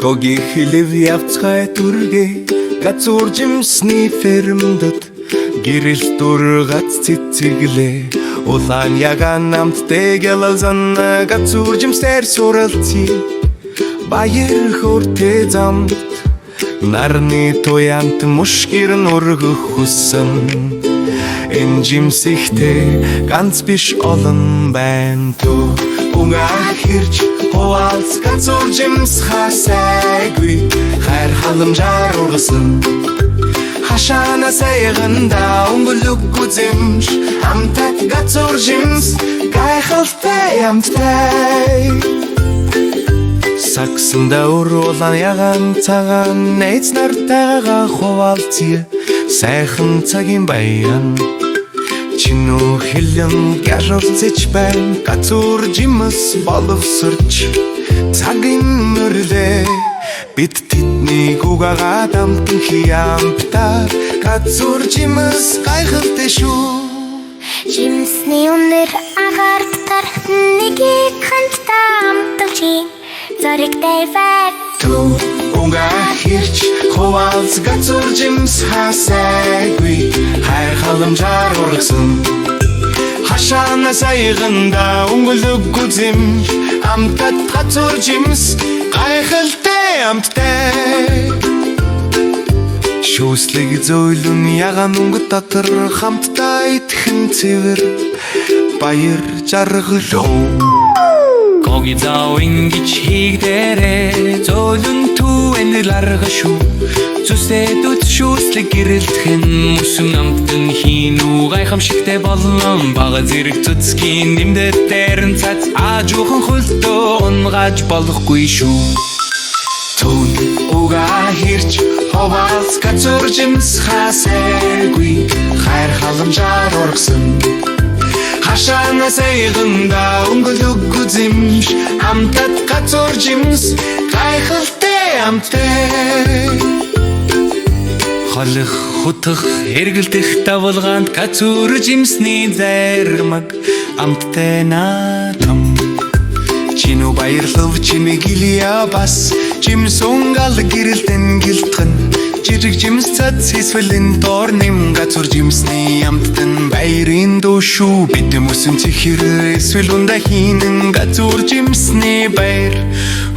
Гоги хилэв явцгай дүргээ газуур жимсний фермдод гэрэл дургац цэцэглээ улаан ягаан намттэй гэлэлзан газуур жимсээр суралцъя баяр хөөртэй замд нарны туянт мушгир нургөх хүсэн энэ жимсихтэй ганц биш олон байна туу унгаа хэрж хуваалц газуур жимс хасайгүй хайр халамжаар ургасан хашаана сайганда өнгөлөг гүзэмш амтат газуур жимс гайхалтай амтай саксында уруулан ягаан цагаан найз нартайгаа хуваалцъя сайхан цагийн баян чинүү хэлэн гяралцэж байна газуур жимс боловсрч цагийн мөрлөө бид тэднийг угаагаад амтан хиямта газуур жимс гайхалтай шүү жимсний өнөр агаарттар нэгийг хандтаа амтан чи зоригтэй бай туу унгаа хэрч хуваалц газуур жимс хасайгүй хайр халамжаар ургасан хашаана сайганда өнгөлөг гүзэмш амтат газуур жимс гайхалтай амттай шүүслэг зөөлөн ягаан өнгө дотор хамтдаа итгэн цэвэр баяр жаргалөө Гоги зав ингэж хийгдэрэ зөөлөн түүэн ларга шүү зүсэдүүд шүүслэг гэрэлтхэн мөсөн амтэн хийнүү гайхамшигтай болон бага зэрэг цэцгийн нэмдэд дээрэн цац аажуухан хөлтөө унгаж болохгүй шүү Тун угаа хэрч хуваалц газуур жимс хасайгүй хайр халамжаар ургасан хашаана сайганда өнгөлөг гүзэмш амтат газуур жимс гайхалтай амтай холих хутах эргэлдэх давалгаанд газуур жимсний зармаг амттай наатам чинүү баярлав чимиг илия бас жимс унгал гэрэлтэн гэлтхэн жирэг жимс цац эсвэл доор нэм газуур жимсний амттан баярын дүүшүү бид мөсөн чихэр эсвэл унда хийнэн газуур жимсний баяр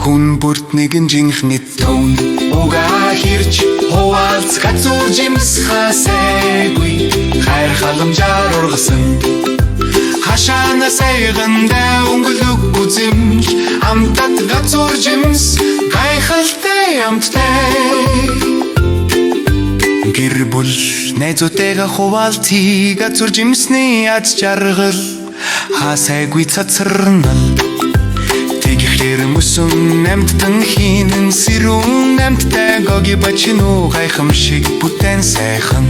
хүн бүрт нэгэн жинхний тун угаа хэрч хуваалц газуур жимс хасайгүй хайр халамжаар ургасан хашаана сайганда өнгөлөг гүзэмш амтат газуур жимс гайхалтай амттай гэр бүл найзуудтайгаа хуваалцъя газуур жимсний аз жаргал хасайгүй цацарнал тэгэхлээр мөсөн амттан хийнэн сэрүүн амттай гоги бачинуу гайхамшиг бүтээн сайхан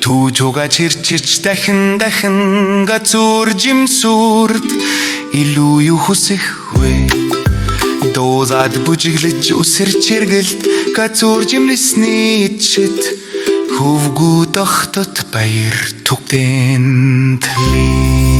Түүжуга чирчирч дахин газуур жимсүрд илүү юу хүсэх вэ Доозад бүжиглэж үсэрч эргэлт газуур жимсний ичэд хөвгүү тогтот баяр түгтэн тли